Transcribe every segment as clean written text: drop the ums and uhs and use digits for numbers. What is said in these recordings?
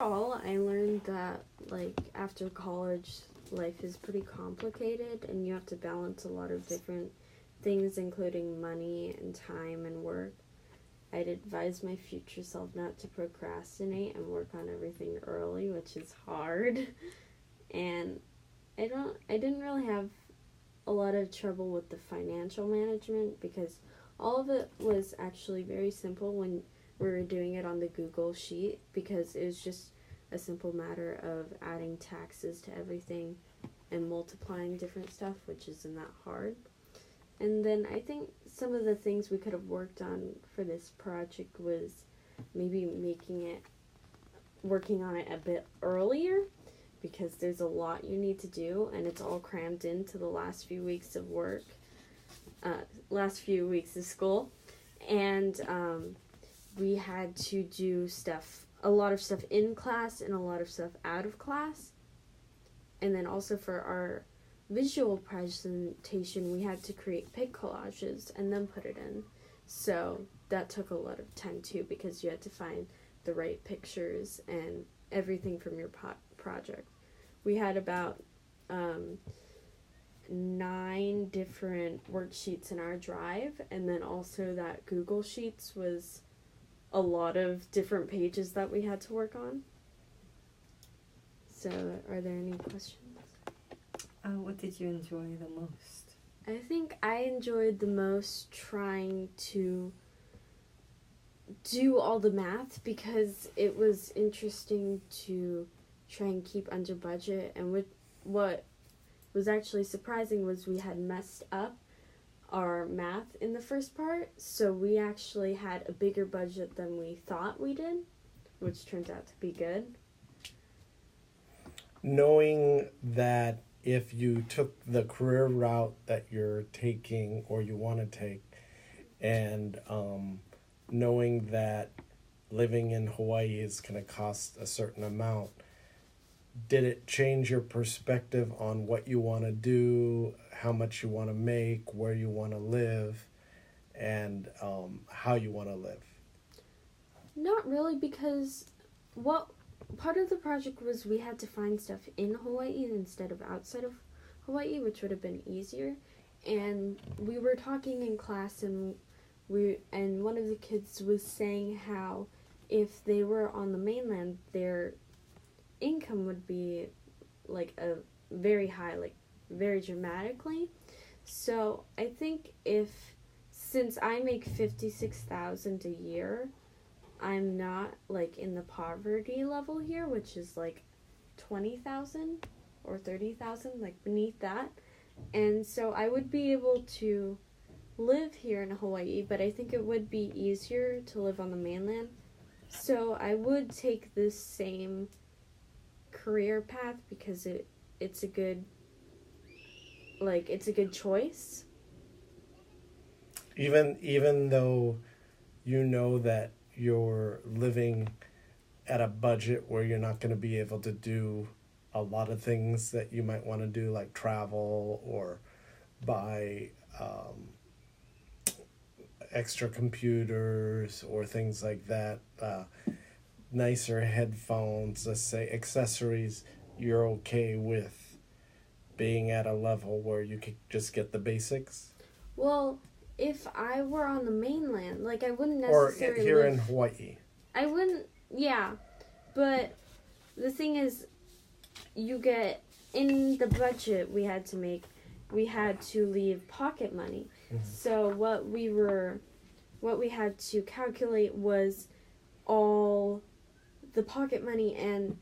All I learned that like after college life is pretty complicated and you have to balance a lot of different things including money and time and work. I'd advise my future self not to procrastinate and work on everything early, which is hard. And I didn't really have a lot of trouble with the financial management because all of it was actually very simple when we were doing it on the Google sheet because it was just a simple matter of adding taxes to everything and multiplying different stuff, which isn't that hard. And then I think some of the things we could have worked on for this project was maybe working on it a bit earlier because there's a lot you need to do and it's all crammed into the last few weeks of work, last few weeks of school. And we had to do a lot of stuff in class and a lot of stuff out of class. And then also for our visual presentation, we had to create pic collages and then put it in. So that took a lot of time too because you had to find the right pictures and everything from your project. We had about 9 different worksheets in our drive, and then also that Google Sheets was a lot of different pages that we had to work on. So are there any questions? What did you enjoy the most? I think I enjoyed the most trying to do all the math because it was interesting to try and keep under budget. And what was actually surprising was we had messed up our math in the first part, so we actually had a bigger budget than we thought we did, which turned out to be good. Knowing that if you took the career route that you're taking or you want to take, and knowing that living in Hawaii is going to cost a certain amount, did it change your perspective on what you want to do, how much you want to make, where you want to live, and how you want to live? Not really, because part of the project was we had to find stuff in Hawaii instead of outside of Hawaii, which would have been easier. And we were talking in class, and one of the kids was saying how if they were on the mainland, their income would be like a very high, like very dramatically. So I think since I make $56,000 a year, I'm not like in the poverty level here, which is like 20,000 or 30,000, like beneath that. And so I would be able to live here in Hawaii, but I think it would be easier to live on the mainland. So I would take this same career path because it's a good choice. Even though you know that you're living at a budget where you're not going to be able to do a lot of things that you might want to do, like travel or buy extra computers or things like that, nicer headphones, let's say accessories, you're okay with being at a level where you could just get the basics? Well, if I were on the mainland, like I wouldn't necessarily... Or here in Hawaii. I wouldn't, yeah. But the thing is, you get, in the budget we had to make, we had to leave pocket money. Mm-hmm. So what we had to calculate was all the pocket money, and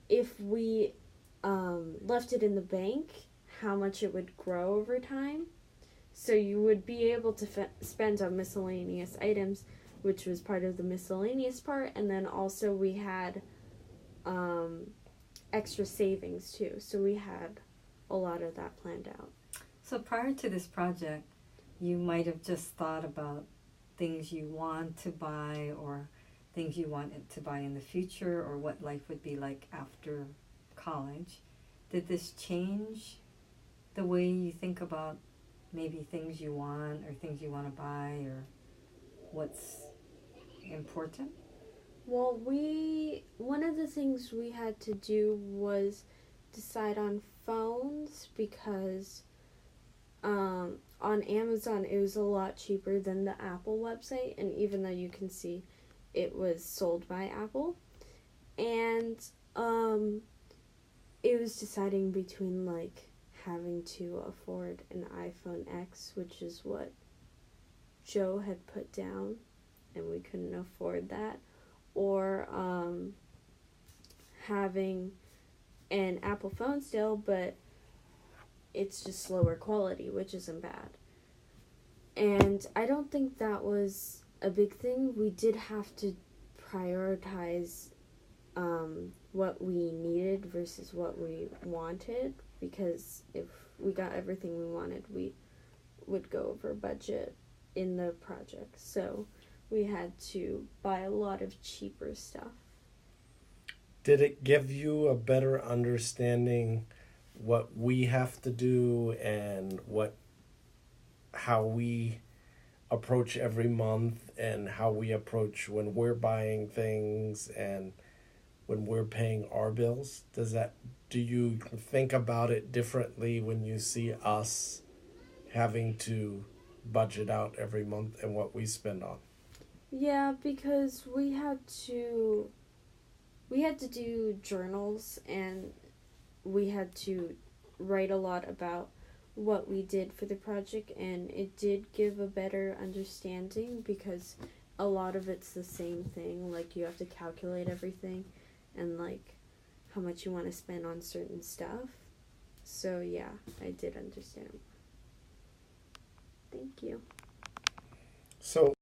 if we left it in the bank, how much it would grow over time. So you would be able to spend on miscellaneous items, which was part of the miscellaneous part, and then also we had extra savings too. So we had a lot of that planned out. So prior to this project, you might have just thought about things you want to buy or things you wanted to buy in the future or what life would be like after college. Did this change the way you think about maybe things you want or things you want to buy or what's important? Well, one of the things we had to do was decide on phones because on Amazon it was a lot cheaper than the Apple website, and even though you can see it was sold by Apple, and it was deciding between like having to afford an iPhone X, which is what Joe had put down, and we couldn't afford that, or having an Apple phone still, but it's just lower quality, which isn't bad. And I don't think that was a big thing. We did have to prioritize what we needed versus what we wanted, because if we got everything we wanted, we would go over budget in the project. So we had to buy a lot of cheaper stuff. Did it give you a better understanding what we have to do and how we approach every month and how we approach when we're buying things and when we're paying our bills? Do you think about it differently when you see us having to budget out every month and what we spend on? Yeah, because we had to do journals, and we had to write a lot about what we did for the project, and it did give a better understanding because a lot of it's the same thing. Like, you have to calculate everything and like how much you want to spend on certain stuff. So yeah, I did understand. Thank you. So